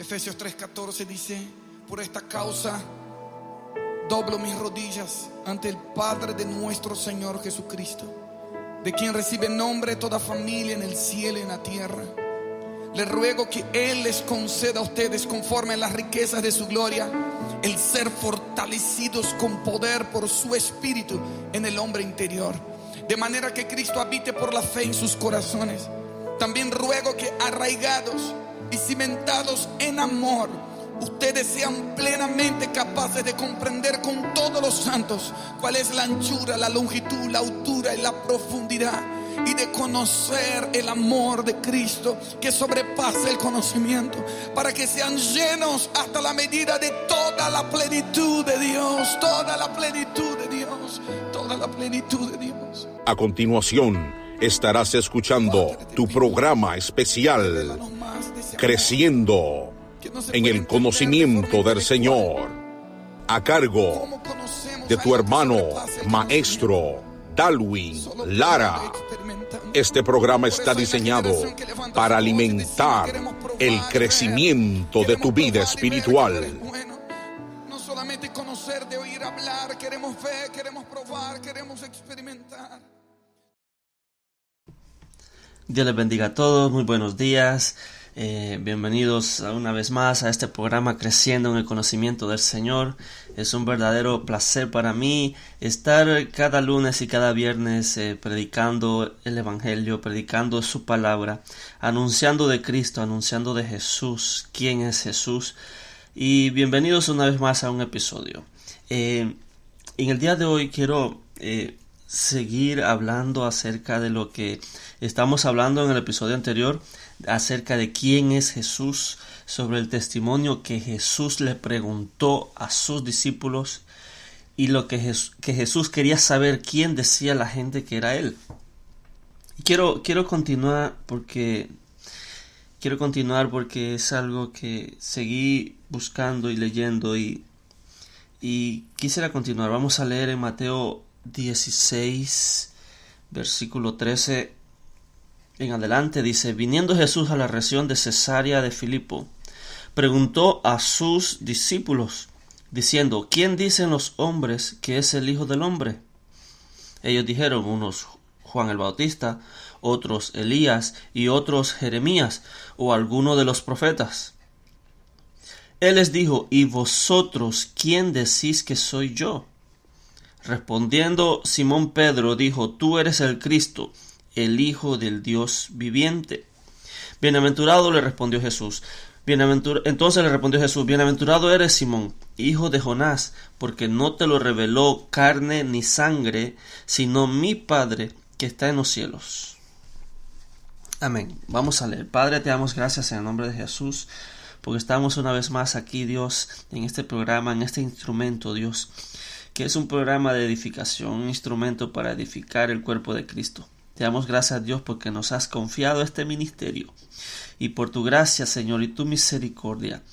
Efesios 3:14 dice: por esta causa doblo mis rodillas ante el Padre de nuestro Señor Jesucristo, de quien recibe nombre toda familia en el cielo y en la tierra. Le ruego que Él les conceda a ustedes, conforme a las riquezas de su gloria, el ser fortalecidos con poder por su Espíritu en el hombre interior, de manera que Cristo habite por la fe en sus corazones. También ruego que, arraigados y cimentados en amor, ustedes sean plenamente capaces de comprender con todos los santos cuál es la anchura, la longitud, la altura y la profundidad, y de conocer el amor de Cristo que sobrepasa el conocimiento, para que sean llenos hasta la medida de toda la plenitud de Dios, toda la plenitud de Dios, toda la plenitud de Dios. A continuación estarás escuchando tu programa especial, Creciendo en el Conocimiento del Señor, a cargo de tu hermano maestro Dalwin Lara. Este programa está diseñado para alimentar el crecimiento de tu vida espiritual. No solamente conocer de oír hablar, queremos ver, queremos probar, queremos experimentar. Dios les bendiga a todos, muy buenos días. Bienvenidos una vez más a este programa Creciendo en el Conocimiento del Señor. Es un verdadero placer para mí estar cada lunes y cada viernes predicando el Evangelio, predicando su palabra, anunciando de Cristo, anunciando de Jesús, quién es Jesús. Y bienvenidos una vez más a un episodio. En el día de hoy quiero seguir hablando acerca de lo que estamos hablando en el episodio anterior, acerca de quién es Jesús, sobre el testimonio que Jesús le preguntó a sus discípulos y lo que Jesús quería saber quién decía la gente que era Él. Y quiero continuar porque es algo que seguí buscando y leyendo y quisiera continuar. Vamos a leer en Mateo 16, versículo 13 en adelante. Dice: viniendo Jesús a la región de Cesarea de Filipo, preguntó a sus discípulos, diciendo: ¿quién dicen los hombres que es el Hijo del Hombre? Ellos dijeron, unos Juan el Bautista, otros Elías, y otros Jeremías, o alguno de los profetas. Él les dijo: ¿y vosotros quién decís que soy yo? Respondiendo Simón Pedro dijo: tú eres el Cristo, el Hijo del Dios viviente. Bienaventurado, le respondió Jesús. Entonces le respondió Jesús: bienaventurado eres, Simón, hijo de Jonás, porque no te lo reveló carne ni sangre, sino mi Padre que está en los cielos. Amén. Vamos a leer. Padre, te damos gracias en el nombre de Jesús, porque estamos una vez más aquí, Dios, en este programa, en este instrumento, Dios, que es un programa de edificación, un instrumento para edificar el cuerpo de Cristo. Te damos gracias, Dios, porque nos has confiado este ministerio, y por tu gracia, Señor, y tu misericordia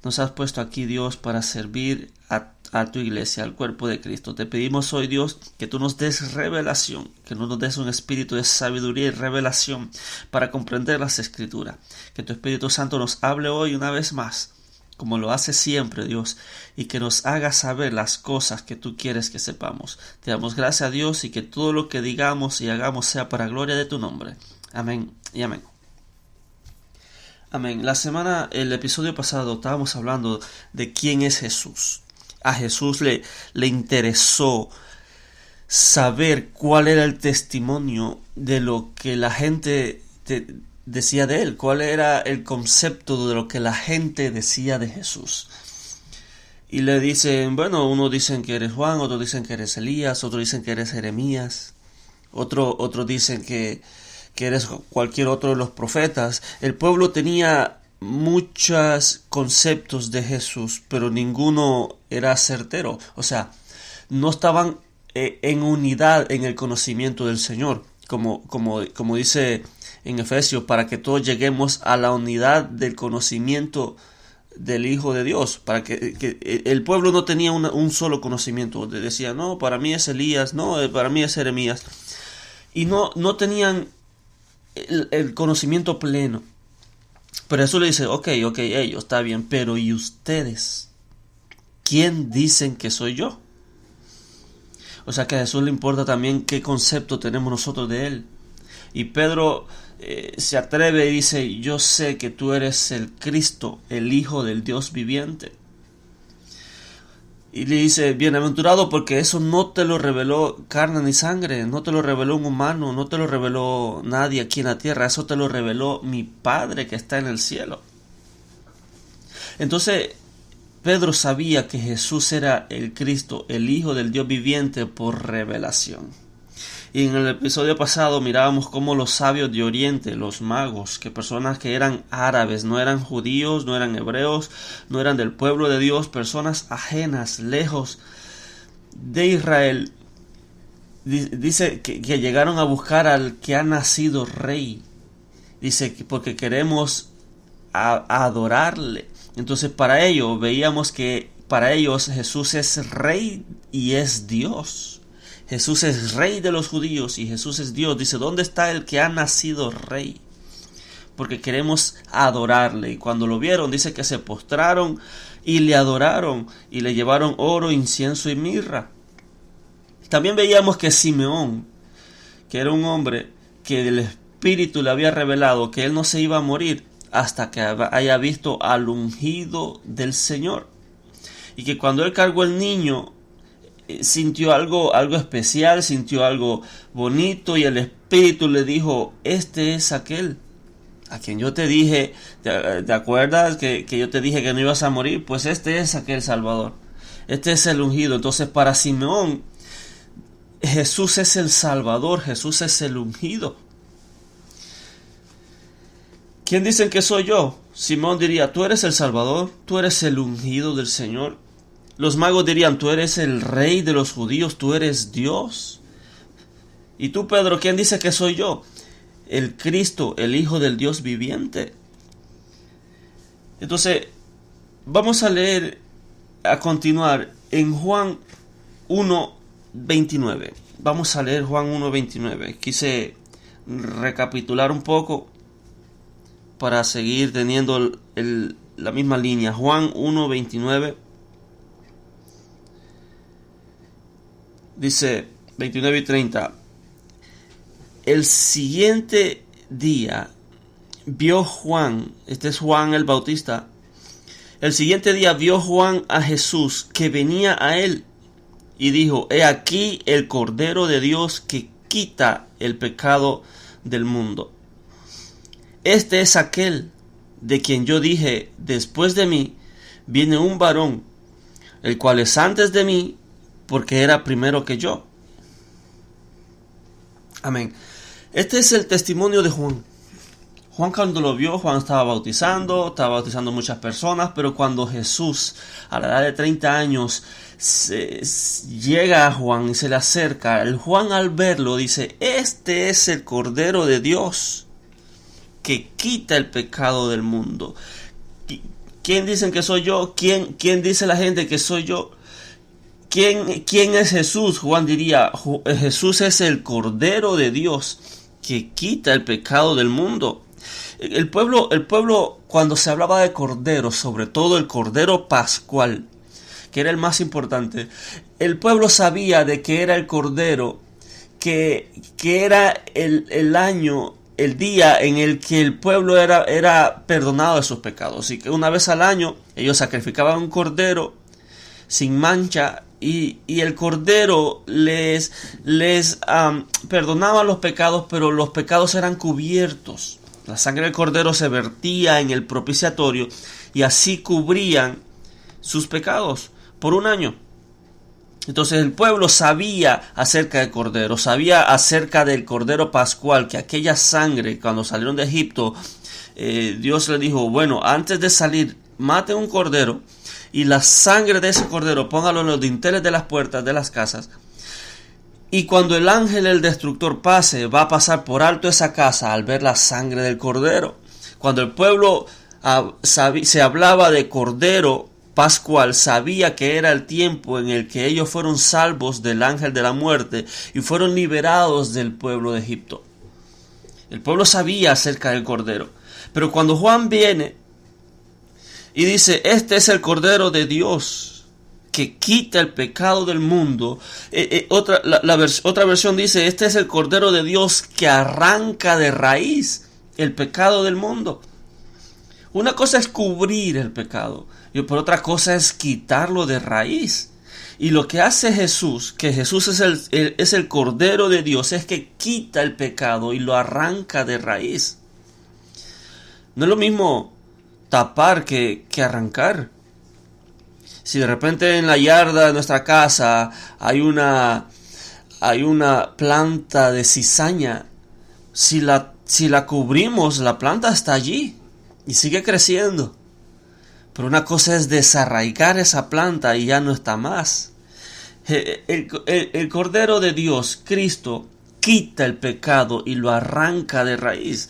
nos has puesto aquí, Dios, para servir a tu iglesia, al cuerpo de Cristo. Te pedimos hoy, Dios, que tú nos des revelación, que nos des un espíritu de sabiduría y revelación para comprender las Escrituras. Que tu Espíritu Santo nos hable hoy una vez más, como lo hace siempre, Dios, y que nos haga saber las cosas que tú quieres que sepamos. Te damos gracias a Dios, y que todo lo que digamos y hagamos sea para gloria de tu nombre. Amén y amén. Amén. El episodio pasado estábamos hablando de quién es Jesús. A Jesús le interesó saber cuál era el testimonio de lo que la gente decía de él, cuál era el concepto de lo que la gente decía de Jesús. Y le dicen, bueno, unos dicen que eres Juan, otros dicen que eres Elías, otros dicen que eres Jeremías, otros dicen que eres cualquier otro de los profetas. El pueblo tenía muchos conceptos de Jesús, pero ninguno era certero. O sea, no estaban en unidad en el conocimiento del Señor, como dice en Efesios, para que todos lleguemos a la unidad del conocimiento del Hijo de Dios. Para que el pueblo no tenía un solo conocimiento. Decía, no, para mí es Elías, no, para mí es Jeremías. Y no tenían el conocimiento pleno. Pero Jesús le dice, ok, ellos, está bien, pero ¿y ustedes? ¿Quién dicen que soy yo? O sea que a Jesús le importa también qué concepto tenemos nosotros de Él. Y Pedro se atreve y dice, yo sé que tú eres el Cristo, el Hijo del Dios viviente. Y le dice, bienaventurado, porque eso no te lo reveló carne ni sangre, no te lo reveló un humano, no te lo reveló nadie aquí en la tierra, eso te lo reveló mi Padre que está en el cielo. Entonces, Pedro sabía que Jesús era el Cristo, el Hijo del Dios viviente por revelación. Y en el episodio pasado mirábamos cómo los sabios de Oriente, los magos, que personas que eran árabes, no eran judíos, no eran hebreos, no eran del pueblo de Dios, personas ajenas, lejos de Israel, dice que llegaron a buscar al que ha nacido rey. Dice que porque queremos adorarle. Entonces para ello veíamos que para ellos Jesús es rey y es Dios. Jesús es rey de los judíos y Jesús es Dios. Dice, ¿dónde está el que ha nacido rey? Porque queremos adorarle. Y cuando lo vieron, dice que se postraron y le adoraron y le llevaron oro, incienso y mirra. También veíamos que Simeón, que era un hombre que el Espíritu le había revelado que él no se iba a morir hasta que haya visto al ungido del Señor. Y que cuando él cargó el niño, sintió algo especial, sintió algo bonito, y el Espíritu le dijo, este es aquel a quien yo te dije, ¿te acuerdas que yo te dije que no ibas a morir? Pues este es aquel Salvador, este es el ungido. Entonces para Simeón, Jesús es el Salvador, Jesús es el ungido. ¿Quién dicen que soy yo? Simón diría, tú eres el Salvador, tú eres el ungido del Señor. Los magos dirían, tú eres el rey de los judíos, tú eres Dios. Y tú, Pedro, ¿quién dice que soy yo? El Cristo, el Hijo del Dios viviente. Entonces, vamos a leer, a continuar en Juan 1:29. Vamos a leer Juan 1:29. Quise recapitular un poco para seguir teniendo la misma línea. Juan 1:29. Dice 29 y 30. El siguiente día vio Juan, este es Juan el Bautista, el siguiente día vio Juan a Jesús que venía a él y dijo, he aquí el Cordero de Dios que quita el pecado del mundo. Este es aquel de quien yo dije, después de mí viene un varón, el cual es antes de mí, porque era primero que yo. Amén. Este es el testimonio de Juan. Juan cuando lo vio, Juan estaba bautizando muchas personas, pero cuando Jesús, a la edad de 30 años, llega a Juan y se le acerca, el Juan al verlo dice, este es el Cordero de Dios que quita el pecado del mundo. ¿Quién dicen que soy yo? ¿Quién dice la gente que soy yo? ¿Quién es Jesús? Juan diría, Jesús es el Cordero de Dios que quita el pecado del mundo. El pueblo, cuando se hablaba de cordero, sobre todo el cordero pascual, que era el más importante, el pueblo sabía de que era el cordero, que era el año, el día en el que el pueblo era perdonado de sus pecados. Y que una vez al año ellos sacrificaban un cordero sin mancha, y el cordero les perdonaba los pecados, pero los pecados eran cubiertos. La sangre del cordero se vertía en el propiciatorio y así cubrían sus pecados por un año. Entonces el pueblo sabía acerca del cordero, sabía acerca del cordero pascual, que aquella sangre, cuando salieron de Egipto, Dios le dijo, bueno, antes de salir, maten un cordero, y la sangre de ese cordero póngalo en los dinteles de las puertas de las casas. Y cuando el ángel, el destructor, pase, va a pasar por alto esa casa al ver la sangre del cordero. Cuando el pueblo se hablaba de cordero pascual, sabía que era el tiempo en el que ellos fueron salvos del ángel de la muerte y fueron liberados del pueblo de Egipto. El pueblo sabía acerca del Cordero. Pero cuando Juan viene y dice, este es el Cordero de Dios que quita el pecado del mundo. Otra versión dice, este es el Cordero de Dios que arranca de raíz el pecado del mundo. Una cosa es cubrir el pecado, y por otra cosa es quitarlo de raíz. Y lo que hace Jesús, que Jesús es el Cordero de Dios, es que quita el pecado y lo arranca de raíz. No es lo mismo tapar que arrancar. Si de repente en la yarda de nuestra casa hay una planta de cizaña, si la cubrimos, la planta está allí y sigue creciendo. Pero una cosa es desarraigar esa planta y ya no está más. El Cordero de Dios, Cristo, quita el pecado y lo arranca de raíz.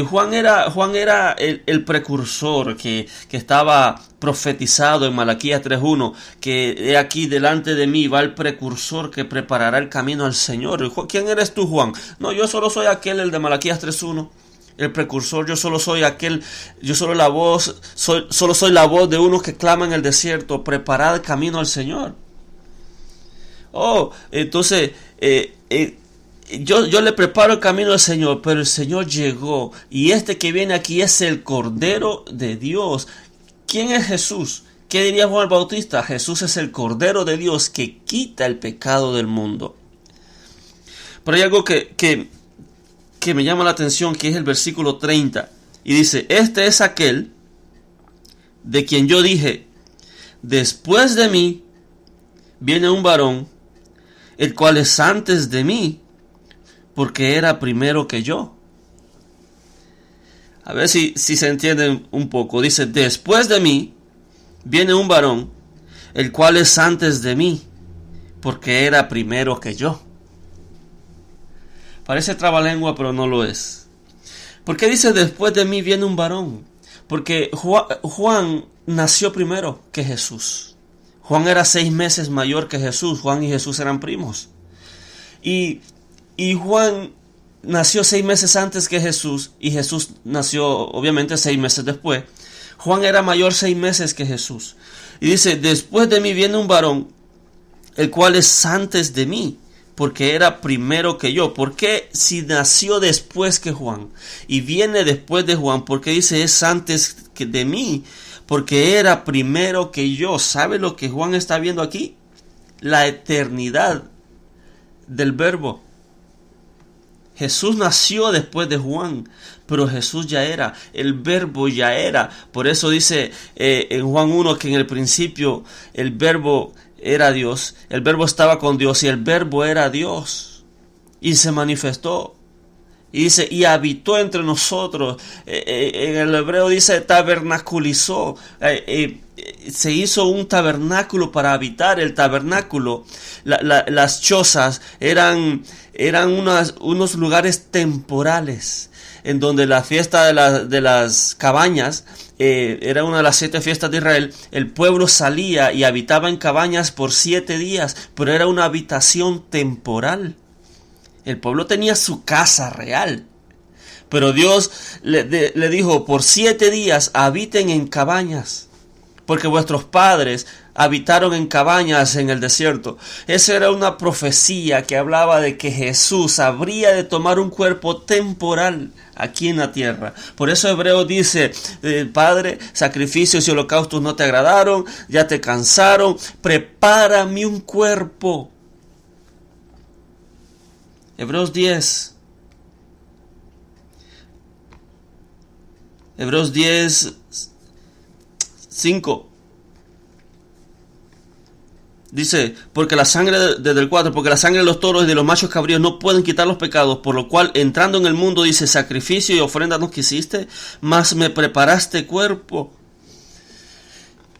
Juan era el precursor que estaba profetizado en Malaquías 3:1, que he aquí delante de mí va el precursor que preparará el camino al Señor. ¿Quién eres tú, Juan? No, yo solo soy el de Malaquías 3:1. El precursor, yo solo soy solo soy la voz de unos que claman en el desierto, preparad el camino al Señor. Entonces, yo le preparo el camino al Señor, pero el Señor llegó, y este que viene aquí es el Cordero de Dios. ¿Quién es Jesús? ¿Qué diría Juan el Bautista? Jesús es el Cordero de Dios que quita el pecado del mundo. Pero hay algo que me llama la atención, que es el versículo 30, y dice, este es aquel de quien yo dije, después de mí viene un varón, el cual es antes de mí, porque era primero que yo. A ver si se entiende un poco. Dice, después de mí viene un varón, el cual es antes de mí, porque era primero que yo. Parece trabalengua, pero no lo es. ¿Por qué dice después de mí viene un varón? Porque Juan nació primero que Jesús. Juan era 6 meses mayor que Jesús. Juan y Jesús eran primos. Y Juan nació 6 meses antes que Jesús, y Jesús nació obviamente 6 meses después. Juan era mayor 6 meses que Jesús. Y dice, después de mí viene un varón, el cual es antes de mí, porque era primero que yo. ¿Por qué si nació después que Juan y viene después de Juan? ¿Por qué dice es antes que de mí? Porque era primero que yo. ¿Sabe lo que Juan está viendo aquí? La eternidad del Verbo. Jesús nació después de Juan, pero Jesús ya era, el Verbo ya era. Por eso dice en Juan 1 que en el principio el Verbo era Dios, el Verbo estaba con Dios y el Verbo era Dios y se manifestó. Y dice, y habitó entre nosotros. En el hebreo dice tabernaculizó. Se hizo un tabernáculo para habitar. El tabernáculo, las chozas eran unos lugares temporales, en donde la fiesta de las cabañas era una de las 7 fiestas de Israel. El pueblo salía y habitaba en cabañas por 7 días, pero era una habitación temporal. El pueblo tenía su casa real, pero Dios le dijo, por 7 días habiten en cabañas, porque vuestros padres habitaron en cabañas en el desierto. Esa era una profecía que hablaba de que Jesús habría de tomar un cuerpo temporal aquí en la tierra. Por eso Hebreo dice, Padre, sacrificios y holocaustos no te agradaron, ya te cansaron, prepárame un cuerpo. Hebreos 10. Hebreos 10, 5. Dice, porque la sangre desde el 4, porque la sangre de los toros y de los machos cabríos no pueden quitar los pecados, por lo cual entrando en el mundo, dice, sacrificio y ofrenda no quisiste, mas me preparaste cuerpo.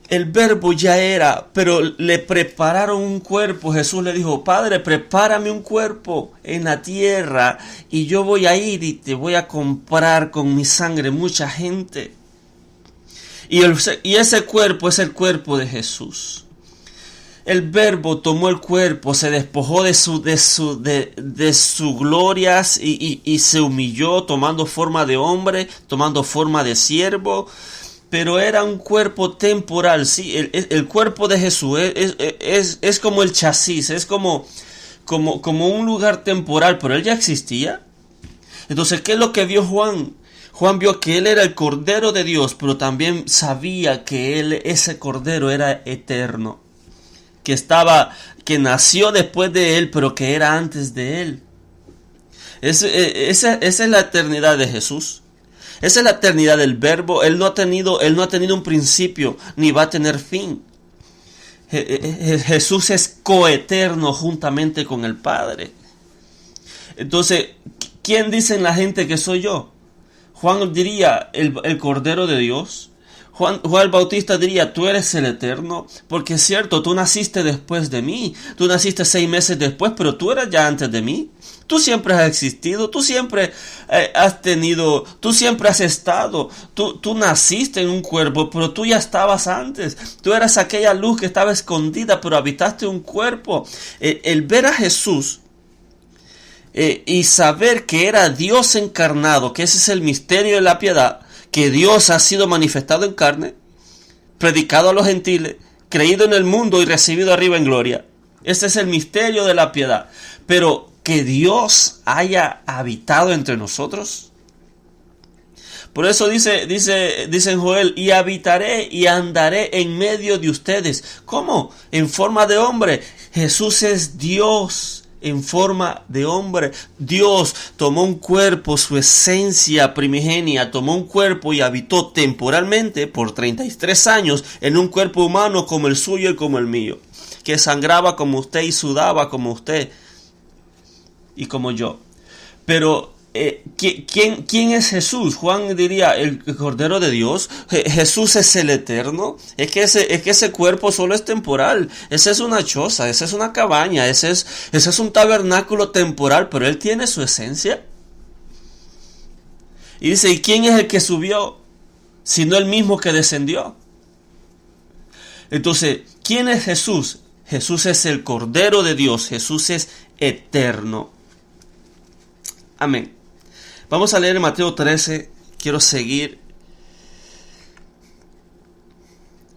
El Verbo ya era, pero le prepararon un cuerpo. Jesús le dijo, Padre, prepárame un cuerpo en la tierra y yo voy a ir y te voy a comprar con mi sangre mucha gente. Y ese cuerpo es el cuerpo de Jesús. el Verbo tomó el cuerpo, se despojó de sus glorias y se humilló tomando forma de hombre, tomando forma de siervo, pero era un cuerpo temporal, sí, el cuerpo de Jesús es como el chasis, es como un lugar temporal, pero él ya existía. Entonces, ¿qué es lo que vio Juan? Juan vio que él era el Cordero de Dios, pero también sabía que ese Cordero era eterno, que nació después de él, pero que era antes de él. Esa es la eternidad de Jesús. Esa es la eternidad del Verbo. Él no ha tenido un principio, ni va a tener fin. Jesús es coeterno juntamente con el Padre. Entonces, ¿quién dicen la gente que soy yo? Juan diría el Cordero de Dios. Juan el Bautista diría, tú eres el Eterno, porque es cierto, tú naciste después de mí, tú naciste 6 meses después, pero tú eras ya antes de mí. Tú siempre has existido, tú siempre tú siempre has estado, tú naciste en un cuerpo, pero tú ya estabas antes. Tú eras aquella luz que estaba escondida, pero habitaste un cuerpo. El ver a Jesús y saber que era Dios encarnado, que ese es el misterio de la piedad, que Dios ha sido manifestado en carne, predicado a los gentiles, creído en el mundo y recibido arriba en gloria. Ese es el misterio de la piedad. Pero que Dios haya habitado entre nosotros. Por eso dice en Joel, y habitaré y andaré en medio de ustedes. ¿Cómo? En forma de hombre. Jesús es Dios en forma de hombre. Dios tomó un cuerpo, su esencia primigenia, tomó un cuerpo y habitó temporalmente por 33 años en un cuerpo humano como el suyo y como el mío, que sangraba como usted y sudaba como usted y como yo. Pero ¿quién es Jesús? Juan diría el Cordero de Dios. Jesús es el Eterno. Es que ese cuerpo solo es temporal. Esa es una choza, esa es una cabaña, ese es un tabernáculo temporal, pero Él tiene su esencia. Y dice, ¿y quién es el que subió? Sino el mismo que descendió. Entonces, ¿quién es Jesús? Jesús es el Cordero de Dios. Jesús es eterno. Amén. Vamos a leer en Mateo 13. Quiero seguir.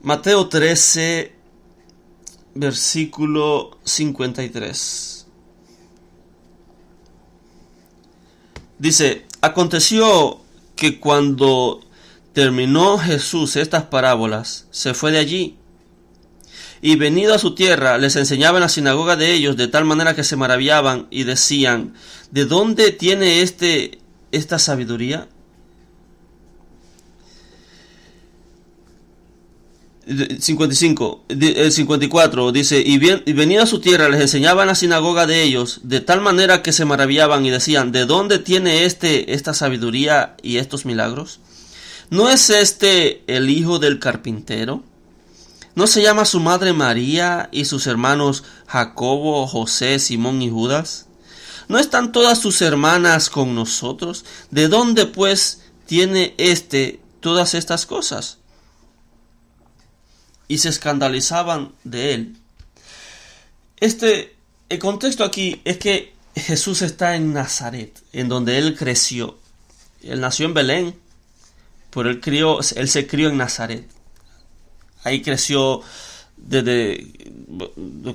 Mateo 13, versículo 53. Dice, aconteció que cuando terminó Jesús estas parábolas, se fue de allí. Y venido a su tierra, les enseñaba en la sinagoga de ellos, de tal manera que se maravillaban y decían, ¿de dónde tiene esta sabiduría? 54 dice, y venido a su tierra, les enseñaba en la sinagoga de ellos, de tal manera que se maravillaban y decían, ¿de dónde tiene esta sabiduría y estos milagros? ¿No es este el hijo del carpintero? ¿No se llama su madre María y sus hermanos Jacobo, José, Simón y Judas? ¿No están todas sus hermanas con nosotros? ¿De dónde pues tiene todas estas cosas? Y se escandalizaban de él. El contexto aquí es que Jesús está en Nazaret, en donde él creció. Él nació en Belén, pero él se crió en Nazaret. Ahí creció, desde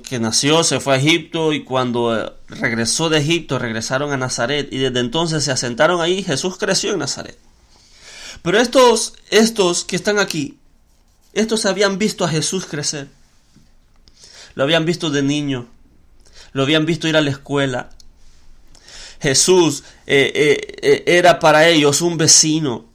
que nació se fue a Egipto, y cuando regresó de Egipto regresaron a Nazaret, y desde entonces se asentaron ahí. Jesús creció en Nazaret. Pero estos que están aquí, estos habían visto a Jesús crecer. Lo habían visto de niño, lo habían visto ir a la escuela. Jesús era para ellos un vecino.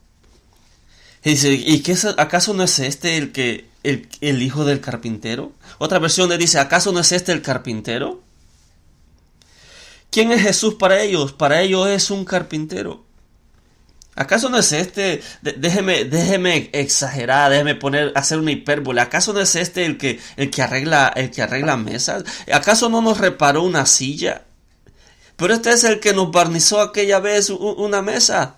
Y dice, ¿y acaso no es este el hijo del carpintero? Otra versión le dice, ¿acaso no es este el carpintero? ¿Quién es Jesús para ellos? Para ellos es un carpintero. ¿Acaso no es este? Déjeme exagerar, hacer una hipérbole. ¿Acaso no es este el que arregla mesas? ¿Acaso no nos reparó una silla? Pero este es el que nos barnizó aquella vez una mesa.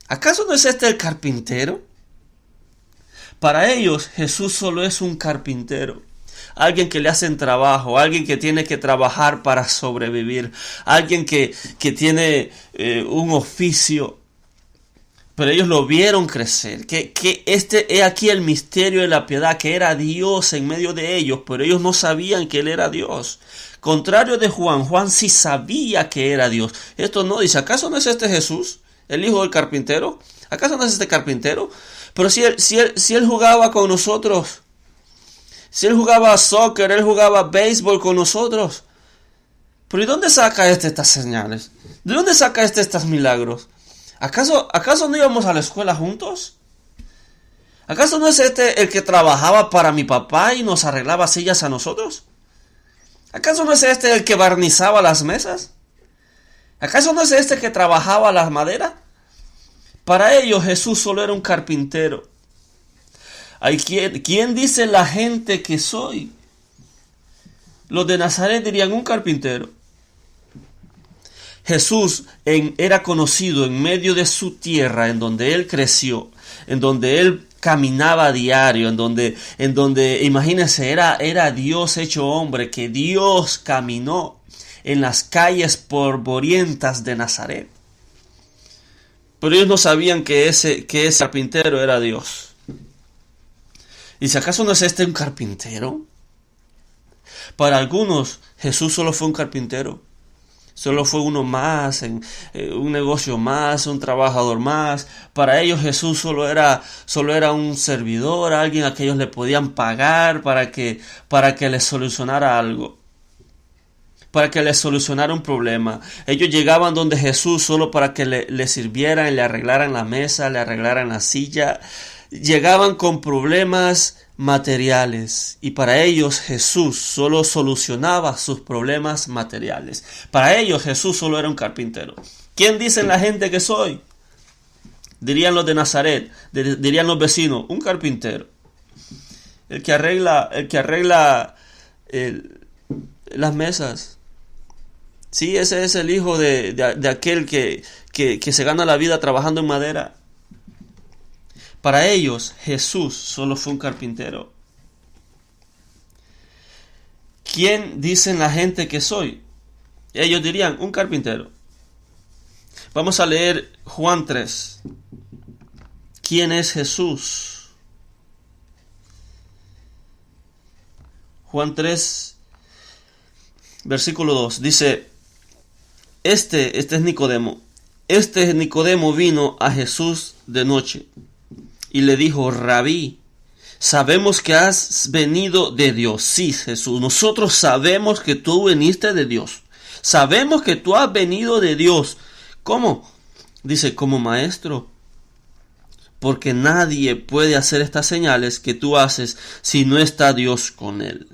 ¿Acaso no es este el carpintero? Para ellos Jesús solo es un carpintero. alguien que le hacen trabajo, alguien que tiene que trabajar para sobrevivir, alguien que tiene un oficio. Pero ellos lo vieron crecer, que es aquí el misterio de la piedad, que era Dios en medio de ellos, pero ellos no sabían que Él era Dios. Contrario de Juan, Juan sí sabía que era Dios. Esto no dice, ¿acaso no es este Jesús, el hijo del carpintero? ¿Acaso no es este carpintero? Pero si él jugaba con nosotros, si Él jugaba soccer, Él jugaba béisbol con nosotros. ¿Pero y dónde saca estas señales? ¿De dónde saca estos milagros? ¿Acaso no íbamos a la escuela juntos? ¿Acaso no es este el que trabajaba para mi papá y nos arreglaba sillas a nosotros? ¿Acaso no es este el que barnizaba las mesas? ¿Acaso no es este que trabajaba la madera? Para ellos Jesús solo era un carpintero. ¿Quién dice la gente que soy? Los de Nazaret dirían un carpintero. Jesús era conocido en medio de su tierra, en donde Él creció, en donde Él caminaba a diario, en donde imagínense, era Dios hecho hombre, que Dios caminó en las calles polvorientas de Nazaret. Pero ellos no sabían que ese carpintero era Dios. ¿Y si acaso no es este un carpintero? Para algunos, Jesús solo fue un carpintero. Solo fue uno más, un negocio más, un trabajador más. Para ellos Jesús solo era un servidor, alguien a que ellos le podían pagar para que les solucionara algo, para que les solucionara un problema. Ellos llegaban donde Jesús solo para que le sirvieran, le arreglaran la mesa, le arreglaran la silla. Llegaban con problemas materiales, y para ellos Jesús solo solucionaba sus problemas materiales. Para ellos Jesús solo era un carpintero. ¿Quién dicen la gente que soy? Dirían los de Nazaret, dirían los vecinos, un carpintero. El que arregla las mesas. Sí, ese es el hijo de aquel que se gana la vida trabajando en madera. Para ellos, Jesús solo fue un carpintero. ¿Quién dicen la gente que soy? Ellos dirían, un carpintero. Vamos a leer Juan 3. ¿Quién es Jesús? Juan 3, versículo 2. Dice, este es Nicodemo. Nicodemo vino a Jesús de noche y le dijo, Rabí, sabemos que has venido de Dios. Sí, Jesús, nosotros sabemos que tú viniste de Dios. Sabemos que tú has venido de Dios. ¿Cómo? Dice, como maestro. Porque nadie puede hacer estas señales que tú haces si no está Dios con él.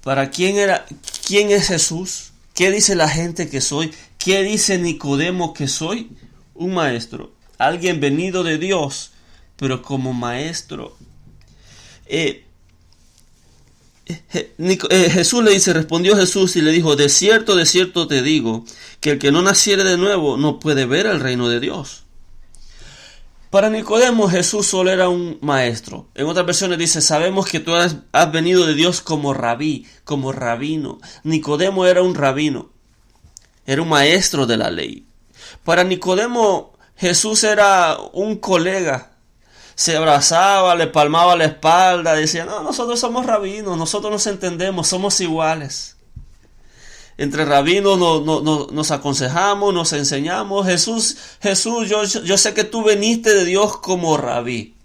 ¿Para quién es Jesús? ¿Qué dice la gente que soy? ¿Qué dice Nicodemo que soy? Un maestro. Alguien venido de Dios, pero como maestro. Jesús le dice, respondió Jesús y le dijo, de cierto te digo, que el que no naciere de nuevo no puede ver el reino de Dios. Para Nicodemo, Jesús solo era un maestro. En otras versiones dice, sabemos que tú has venido de Dios como rabí, como rabino. Nicodemo era un rabino, era un maestro de la ley. Para Nicodemo, Jesús era un colega. Se abrazaba, le palmaba la espalda, decía, no, nosotros somos rabinos, nosotros nos entendemos, somos iguales. Entre rabinos nos aconsejamos, nos enseñamos. Jesús, yo sé que tú viniste de Dios como rabí.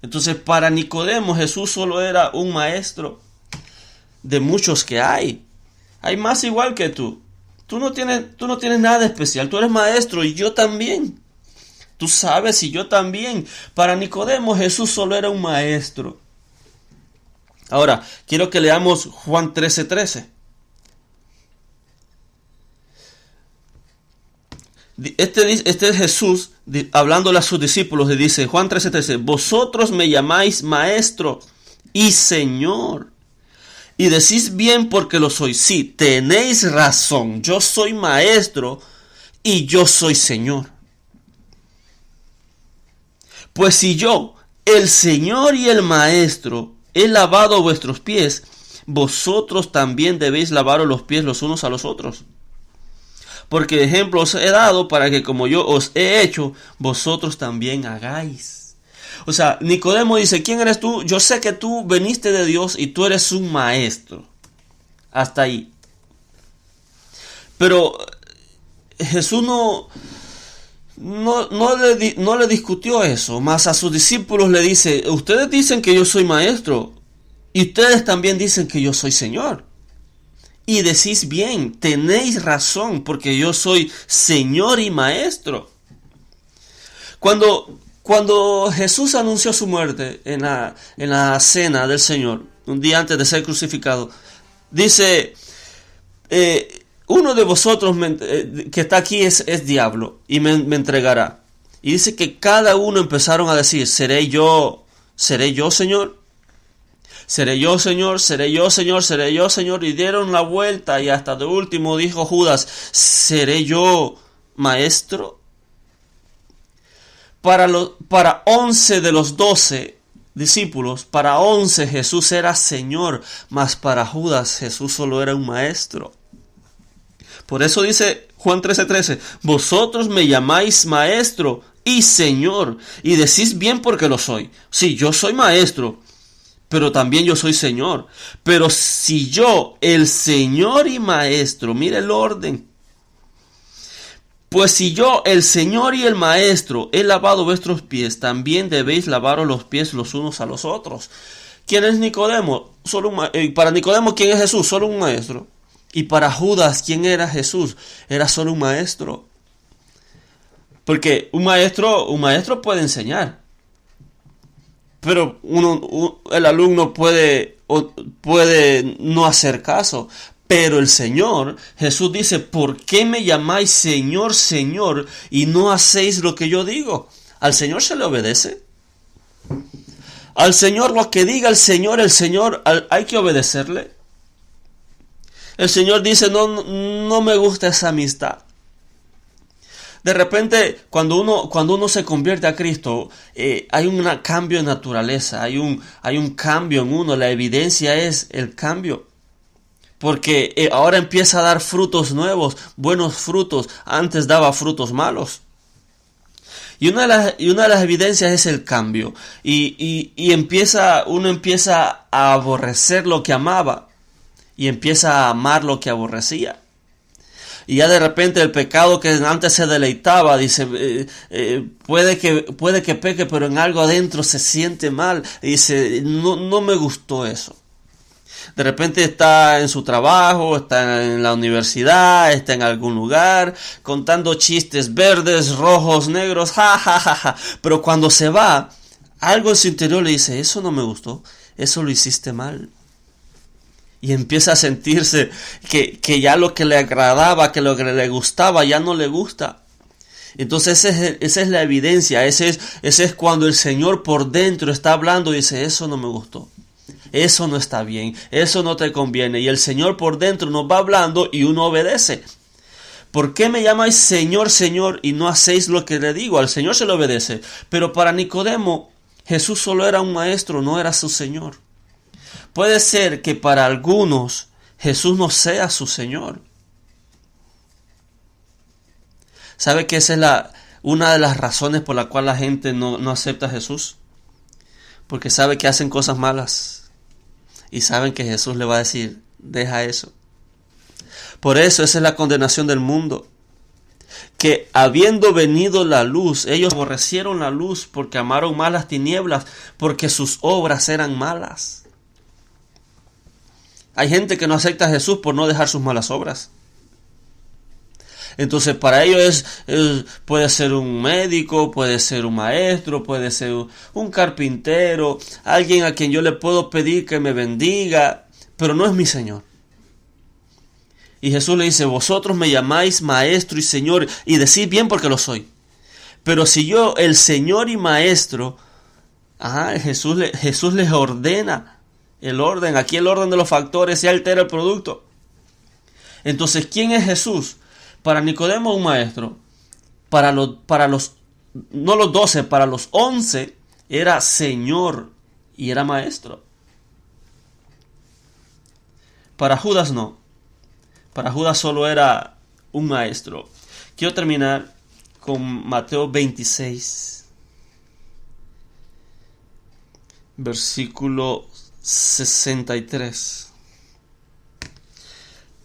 Entonces para Nicodemo Jesús solo era un maestro de muchos que hay. Hay más igual que tú. Tú no tienes nada especial, tú eres maestro y yo también. Tú sabes y yo también. Para Nicodemo Jesús solo era un maestro. Ahora, quiero que leamos Juan 13:13. Este es Jesús hablándole a sus discípulos y dice, Juan 13:13, vosotros me llamáis maestro y Señor, y decís bien porque lo soy. Sí, tenéis razón, yo soy maestro y yo soy Señor. Pues si yo, el Señor y el Maestro, he lavado vuestros pies, vosotros también debéis lavaros los pies los unos a los otros. Porque ejemplo os he dado para que como yo os he hecho, vosotros también hagáis. O sea, Nicodemo dice, ¿quién eres tú? Yo sé que tú veniste de Dios y tú eres un maestro. Hasta ahí. Pero Jesús no le discutió eso, más a sus discípulos le dice, ustedes dicen que yo soy maestro y ustedes también dicen que yo soy Señor. Y decís bien, tenéis razón, porque yo soy Señor y Maestro. Cuando Jesús anunció su muerte en la cena del Señor, un día antes de ser crucificado, dice, uno de vosotros que está aquí es diablo y me entregará. Y dice que cada uno empezaron a decir, ¿seré yo, Señor? Seré yo, Señor, seré yo, Señor, seré yo, Señor. Y dieron la vuelta y hasta de último dijo Judas, ¿seré yo, Maestro? Para 11 de los 12 discípulos, para 11 Jesús era Señor, mas para Judas Jesús solo era un Maestro. Por eso dice Juan 13:13, vosotros me llamáis Maestro y Señor, y decís bien porque lo soy. Sí, yo soy Maestro, pero también yo soy Señor. Pero si yo, el Señor y Maestro, mire el orden. Pues si yo, el Señor y el Maestro, he lavado vuestros pies, también debéis lavaros los pies los unos a los otros. ¿Quién es Nicodemo? Para Nicodemo, ¿quién es Jesús? Solo un maestro. Y para Judas, ¿quién era Jesús? Era solo un maestro. Porque un maestro puede enseñar. Pero el alumno puede no hacer caso. Pero el Señor, Jesús dice, ¿por qué me llamáis Señor, Señor, y no hacéis lo que yo digo? ¿Al Señor se le obedece? Al Señor, lo que diga el Señor, hay que obedecerle. El Señor dice, no me gusta esa amistad. De repente, cuando uno se convierte a Cristo, hay un cambio de naturaleza, hay un cambio en uno, la evidencia es el cambio. Porque ahora empieza a dar frutos nuevos, buenos frutos, antes daba frutos malos. Y una de las evidencias es el cambio. Y uno empieza a aborrecer lo que amaba y empieza a amar lo que aborrecía. Y ya de repente el pecado que antes se deleitaba, dice, puede que peque, pero en algo adentro se siente mal. Y dice, no me gustó eso. De repente está en su trabajo, está en la universidad, está en algún lugar, contando chistes verdes, rojos, negros, ja. Pero cuando se va, algo en su interior le dice, eso no me gustó, eso lo hiciste mal. Y empieza a sentirse que ya lo que le agradaba, que lo que le gustaba, ya no le gusta. Entonces esa es la evidencia, ese es cuando el Señor por dentro está hablando y dice, eso no me gustó. Eso no está bien, eso no te conviene. Y el Señor por dentro nos va hablando y uno obedece. ¿Por qué me llamáis Señor, Señor y no hacéis lo que le digo? Al Señor se le obedece. Pero para Nicodemo, Jesús solo era un maestro, no era su Señor. Puede ser que para algunos Jesús no sea su Señor. ¿Sabe que esa es una de las razones por la cual la gente no acepta a Jesús? Porque sabe que hacen cosas malas. Y saben que Jesús le va a decir, deja eso. Por eso esa es la condenación del mundo. Que habiendo venido la luz, ellos aborrecieron la luz porque amaron más las tinieblas, porque sus obras eran malas. Hay gente que no acepta a Jesús por no dejar sus malas obras. Entonces para ellos puede ser un médico, puede ser un maestro, puede ser un carpintero, alguien a quien yo le puedo pedir que me bendiga, pero no es mi Señor. Y Jesús le dice, vosotros me llamáis maestro y Señor, y decís bien porque lo soy. Pero si yo, el Señor y maestro, Jesús les ordena el orden. Aquí el orden de los factores se altera el producto. Entonces, ¿quién es Jesús? Para Nicodemo un maestro, para los 12, para los 11 era Señor y era maestro. Para Judas no. Para Judas solo era un maestro. Quiero terminar con Mateo 26, versículo 63.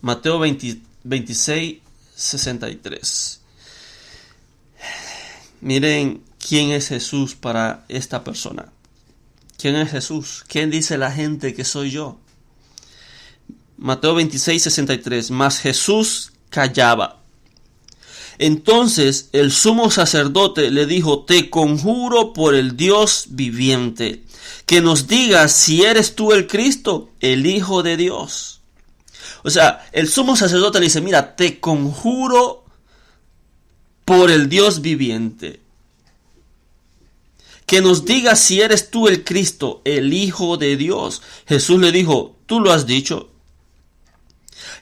Mateo 26, 63. Miren quién es Jesús para esta persona. ¿Quién es Jesús? ¿Quién dice la gente que soy yo? Mateo 26, 63. Mas Jesús callaba. Entonces el sumo sacerdote le dijo: te conjuro por el Dios viviente, que nos digas si eres tú el Cristo, el Hijo de Dios. O sea, el sumo sacerdote le dice: mira, te conjuro por el Dios viviente, que nos digas si eres tú el Cristo, el Hijo de Dios. Jesús le dijo: tú lo has dicho.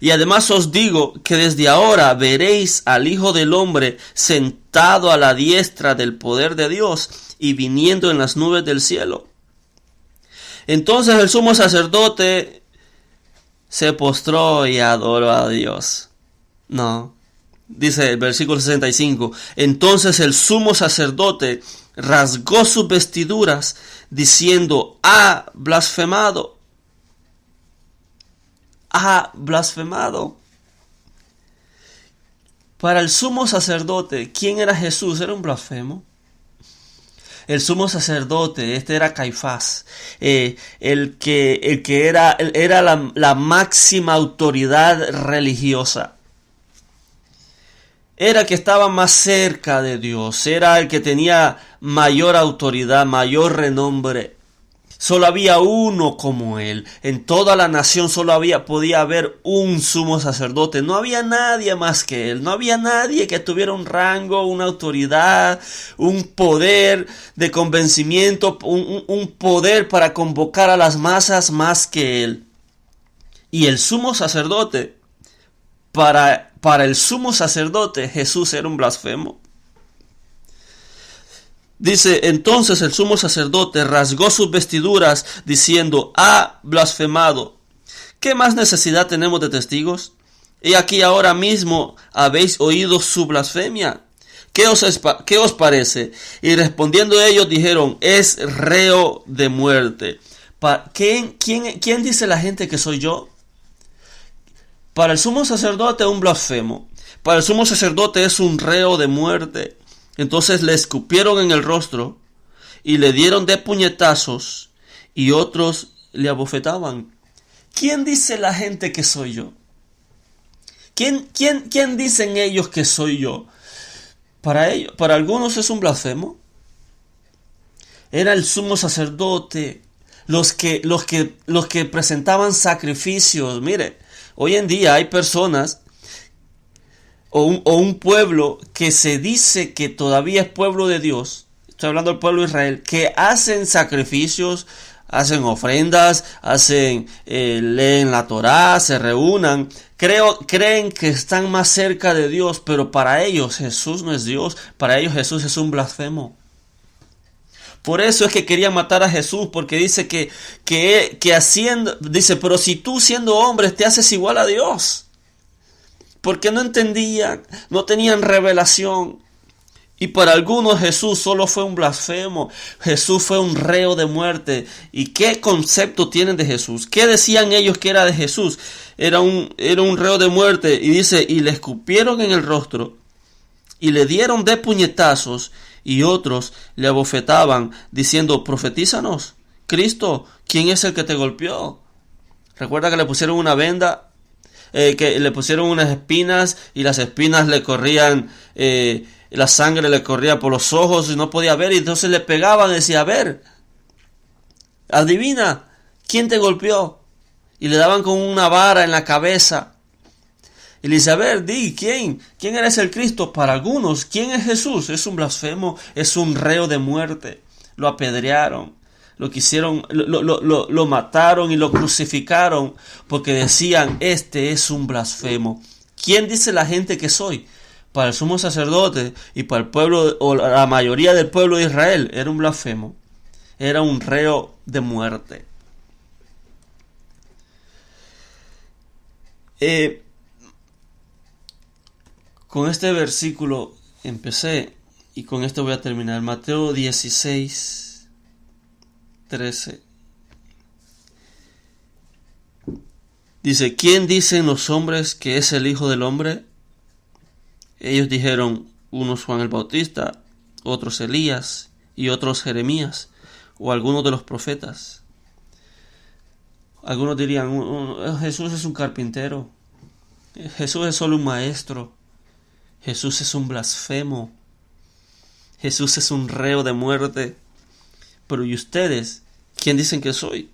Y además os digo que desde ahora veréis al Hijo del Hombre sentado a la diestra del poder de Dios y viniendo en las nubes del cielo. Entonces el sumo sacerdote se postró y adoró a Dios. No, dice el versículo 65. Entonces el sumo sacerdote rasgó sus vestiduras diciendo: ha blasfemado. Ha blasfemado. Para el sumo sacerdote, ¿quién era Jesús? Era un blasfemo. El sumo sacerdote, este era Caifás, el que era la máxima autoridad religiosa. Era el que estaba más cerca de Dios, era el que tenía mayor autoridad, mayor renombre. Solo había uno como él. En toda la nación solo podía haber un sumo sacerdote. No había nadie más que él. No había nadie que tuviera un rango, una autoridad, un poder de convencimiento, un poder para convocar a las masas más que él. Y el sumo sacerdote, para el sumo sacerdote, Jesús era un blasfemo. Dice: entonces el sumo sacerdote rasgó sus vestiduras diciendo: ha blasfemado. ¿Qué más necesidad tenemos de testigos? Y aquí ahora mismo habéis oído su blasfemia. ¿Qué os parece? Y respondiendo ellos dijeron: es reo de muerte. ¿Quién dice la gente que soy yo? Para el sumo sacerdote un blasfemo. Para el sumo sacerdote es un reo de muerte. Entonces le escupieron en el rostro y le dieron de puñetazos y otros le abofetaban. ¿Quién dice la gente que soy yo? ¿Quién dicen ellos que soy yo? Para algunos es un blasfemo. Era el sumo sacerdote, los que presentaban sacrificios. Mire, hoy en día hay personas o un pueblo que se dice que todavía es pueblo de Dios, estoy hablando del pueblo de Israel, que hacen sacrificios, hacen ofrendas, leen la Torá, se reúnan, creen que están más cerca de Dios, pero para ellos Jesús no es Dios, para ellos Jesús es un blasfemo. Por eso es que querían matar a Jesús, porque dice dice: pero si tú siendo hombre te haces igual a Dios. Porque no entendían, no tenían revelación. Y para algunos Jesús solo fue un blasfemo. Jesús fue un reo de muerte. ¿Y qué concepto tienen de Jesús? ¿Qué decían ellos que era de Jesús? Era un reo de muerte. Y dice: y le escupieron en el rostro y le dieron de puñetazos y otros le abofetaban diciendo: profetízanos, Cristo, ¿quién es el que te golpeó? Recuerda que le pusieron una venda, que le pusieron unas espinas y las espinas le corrían, la sangre le corría por los ojos y no podía ver, y entonces le pegaban y decía: a ver, adivina, ¿quién te golpeó? Y le daban con una vara en la cabeza y le dice: a ver, di, ¿quién eres el Cristo? Para algunos, ¿quién es Jesús? Es un blasfemo, es un reo de muerte. Lo apedrearon, lo mataron y lo crucificaron porque decían: este es un blasfemo. ¿Quién dice la gente que soy? Para el sumo sacerdote y para el pueblo, o la mayoría del pueblo de Israel, era un blasfemo, era un reo de muerte. Con este versículo empecé y con esto voy a terminar. Mateo 16, 13. Dice, ¿quién dicen los hombres que es el Hijo del Hombre? Ellos dijeron, unos Juan el Bautista, otros Elías y otros Jeremías o algunos de los profetas. Algunos dirían, Jesús es un carpintero, Jesús es solo un maestro, Jesús es un blasfemo, Jesús es un reo de muerte. Pero ¿y ustedes? ¿Quién dicen que soy?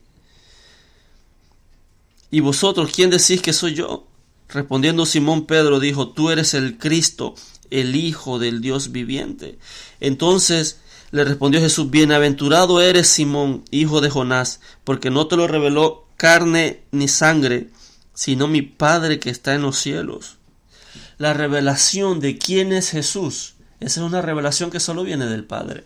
¿Y vosotros quién decís que soy yo? Respondiendo Simón Pedro dijo, tú eres el Cristo, el Hijo del Dios viviente. Entonces le respondió Jesús, bienaventurado eres Simón, hijo de Jonás, porque no te lo reveló carne ni sangre, sino mi Padre que está en los cielos. La revelación de quién es Jesús, esa es una revelación que solo viene del Padre.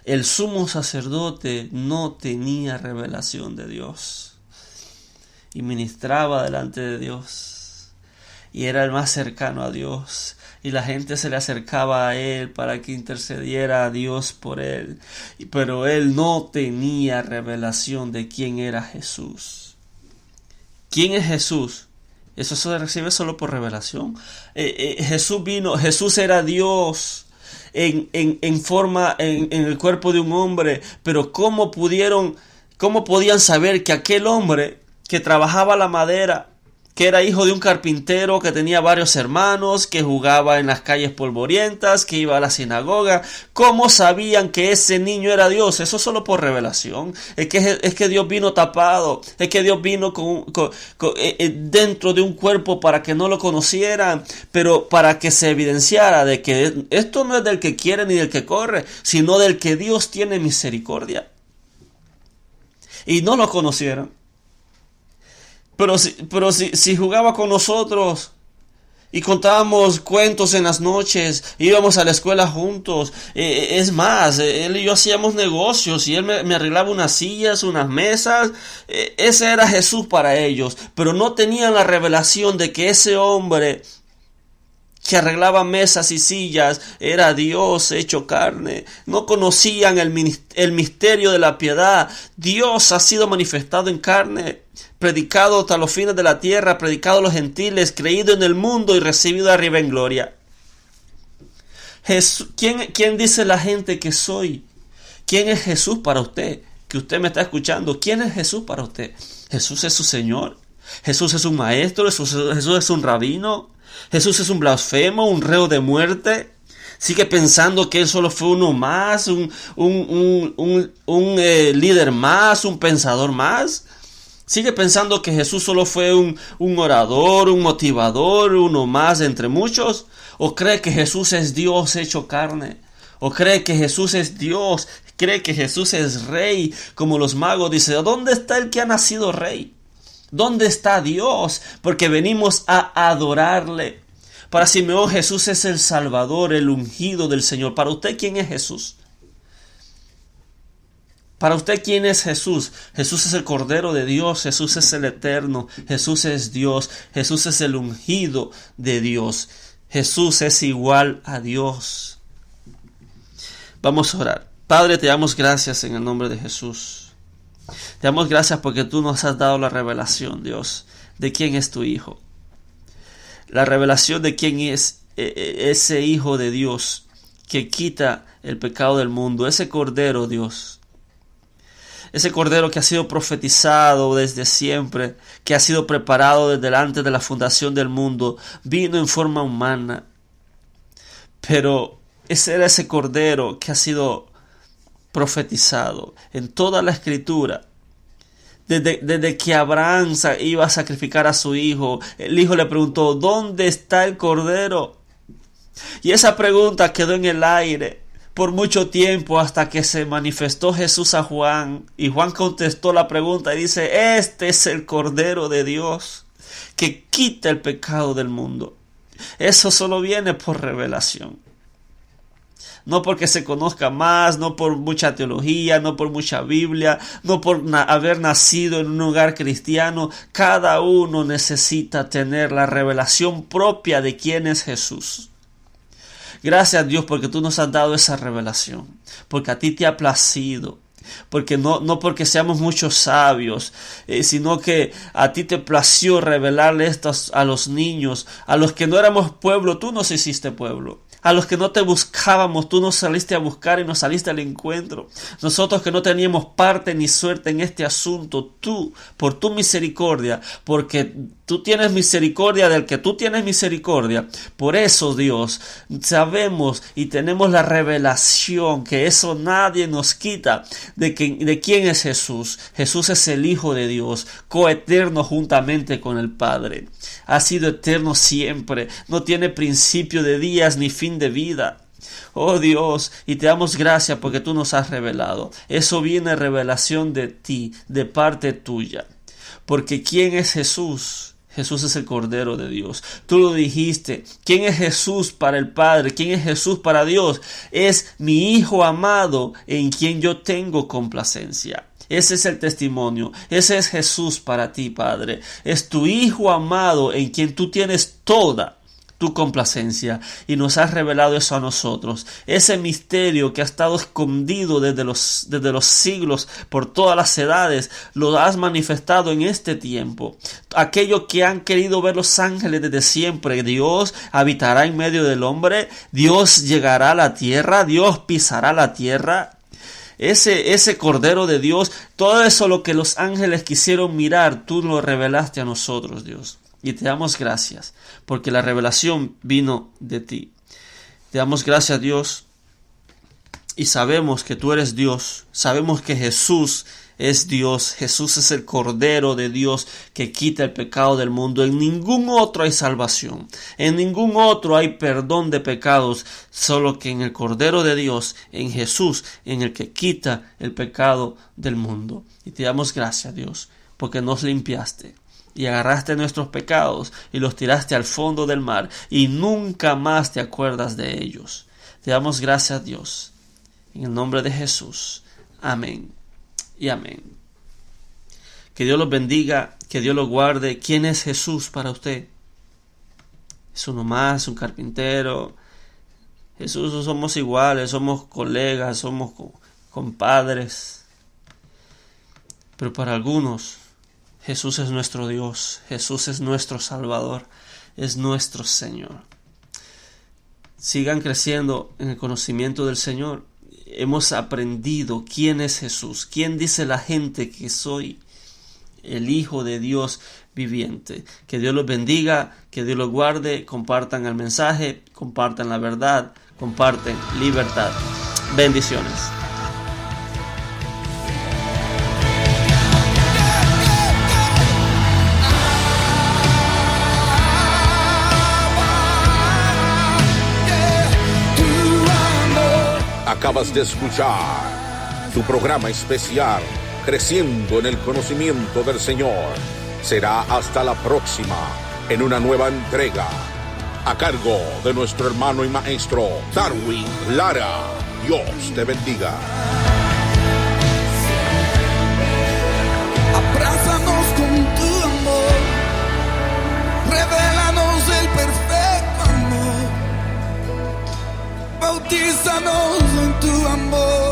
El sumo sacerdote no tenía revelación de Dios y ministraba delante de Dios y era el más cercano a Dios y la gente se le acercaba a él para que intercediera a Dios por él, pero él no tenía revelación de quién era Jesús. ¿Quién es Jesús? Eso se recibe solo por revelación. Jesús era Dios en forma, en el cuerpo de un hombre, pero ¿cómo podían saber que aquel hombre que trabajaba la madera, que era hijo de un carpintero, que tenía varios hermanos, que jugaba en las calles polvorientas, que iba a la sinagoga, cómo sabían que ese niño era Dios? Eso solo por revelación. Es que Dios vino tapado, es que Dios vino dentro de un cuerpo para que no lo conocieran, pero para que se evidenciara de que esto no es del que quiere ni del que corre, sino del que Dios tiene misericordia. Y no lo conocieron. Pero si jugaba con nosotros y contábamos cuentos en las noches, íbamos a la escuela juntos, es más, él y yo hacíamos negocios y él me arreglaba unas sillas, unas mesas, ese era Jesús para ellos, pero no tenían la revelación de que ese hombre que arreglaba mesas y sillas era Dios hecho carne. No conocían el misterio de la piedad. Dios ha sido manifestado en carne, predicado hasta los fines de la tierra, predicado a los gentiles, creído en el mundo y recibido arriba en gloria. ¿Quién dice la gente que soy? ¿Quién es Jesús para usted? Que usted me está escuchando. ¿Quién es Jesús para usted? ¿Jesús es su Señor? ¿Jesús es un maestro? ¿Jesús es un rabino? ¿Jesús es un blasfemo, un reo de muerte? ¿Sigue pensando que él solo fue uno más, un líder más, un pensador más? ¿Sigue pensando que Jesús solo fue un orador, un motivador, uno más entre muchos? ¿O cree que Jesús es Dios hecho carne? ¿O cree que Jesús es Dios? ¿Cree que Jesús es rey? Como los magos dicen, ¿dónde está el que ha nacido rey? ¿Dónde está Dios? Porque venimos a adorarle. Para Simeón, Jesús es el Salvador, el ungido del Señor. Para usted, ¿quién es Jesús? Para usted, ¿quién es Jesús? Jesús es el Cordero de Dios, Jesús es el Eterno, Jesús es Dios, Jesús es el ungido de Dios. Jesús es igual a Dios. Vamos a orar. Padre, te damos gracias en el nombre de Jesús. Te damos gracias porque tú nos has dado la revelación, Dios, de quién es tu Hijo. La revelación de quién es ese Hijo de Dios que quita el pecado del mundo. Ese Cordero, Dios. Ese Cordero que ha sido profetizado desde siempre, que ha sido preparado desde antes de la fundación del mundo. Vino en forma humana. Pero ese era ese Cordero que ha sido profetizado en toda la Escritura. Desde que Abraham iba a sacrificar a su hijo, el hijo le preguntó, ¿dónde está el Cordero? Y esa pregunta quedó en el aire por mucho tiempo hasta que se manifestó Jesús a Juan. Y Juan contestó la pregunta y dice, este es el Cordero de Dios que quita el pecado del mundo. Eso solo viene por revelación. No porque se conozca más, no por mucha teología, no por mucha Biblia, no por haber nacido en un hogar cristiano. Cada uno necesita tener la revelación propia de quién es Jesús. Gracias a Dios porque tú nos has dado esa revelación, porque a ti te ha placido. Porque no porque seamos muchos sabios, sino que a ti te plació revelarle esto a los niños, a los que no éramos pueblo, tú nos hiciste pueblo. A los que no te buscábamos, tú nos saliste a buscar y nos saliste al encuentro. Nosotros que no teníamos parte ni suerte en este asunto, tú, por tu misericordia, porque tú tienes misericordia del que tú tienes misericordia. Por eso, Dios, sabemos y tenemos la revelación que eso nadie nos quita de quién es Jesús. Jesús es el Hijo de Dios, coeterno juntamente con el Padre. Ha sido eterno siempre, no tiene principio de días ni fin de vida. Oh Dios, y te damos gracias porque tú nos has revelado. Eso viene revelación de ti, de parte tuya. Porque ¿quién es Jesús? Jesús es el Cordero de Dios. Tú lo dijiste. ¿Quién es Jesús para el Padre? ¿Quién es Jesús para Dios? Es mi Hijo amado en quien yo tengo complacencia. Ese es el testimonio. Ese es Jesús para ti, Padre. Es tu Hijo amado en quien tú tienes toda tu complacencia, y nos has revelado eso a nosotros. Ese misterio que ha estado escondido desde los siglos, por todas las edades, lo has manifestado en este tiempo. Aquello que han querido ver los ángeles desde siempre. Dios habitará en medio del hombre. Dios llegará a la tierra. Dios pisará la tierra. Ese Cordero de Dios, todo eso lo que los ángeles quisieron mirar, tú lo revelaste a nosotros, Dios. Y te damos gracias, porque la revelación vino de ti. Te damos gracias, Dios, y sabemos que tú eres Dios. Sabemos que Jesús es Dios. Jesús es el Cordero de Dios que quita el pecado del mundo. En ningún otro hay salvación. En ningún otro hay perdón de pecados. Solo que en el Cordero de Dios, en Jesús, en el que quita el pecado del mundo. Y te damos gracias, Dios, porque nos limpiaste. Y agarraste nuestros pecados y los tiraste al fondo del mar. Y nunca más te acuerdas de ellos. Te damos gracias, Dios. En el nombre de Jesús. Amén. Y amén. Que Dios los bendiga, que Dios los guarde. ¿Quién es Jesús para usted? Es uno más, un carpintero. Jesús, somos iguales, somos colegas, somos compadres. Pero para algunos, Jesús es nuestro Dios, Jesús es nuestro Salvador, es nuestro Señor. Sigan creciendo en el conocimiento del Señor. Hemos aprendido quién es Jesús, quién dice la gente que soy, el Hijo de Dios viviente. Que Dios los bendiga, que Dios los guarde, compartan el mensaje, compartan la verdad, comparten libertad. Bendiciones. Acabas de escuchar tu programa especial, Creciendo en el Conocimiento del Señor. Será hasta la próxima, en una nueva entrega, a cargo de nuestro hermano y maestro, Darwin Lara. Dios te bendiga. Abrázanos con tu amor, revélanos el perfecto amor, bautízanos en tu amor.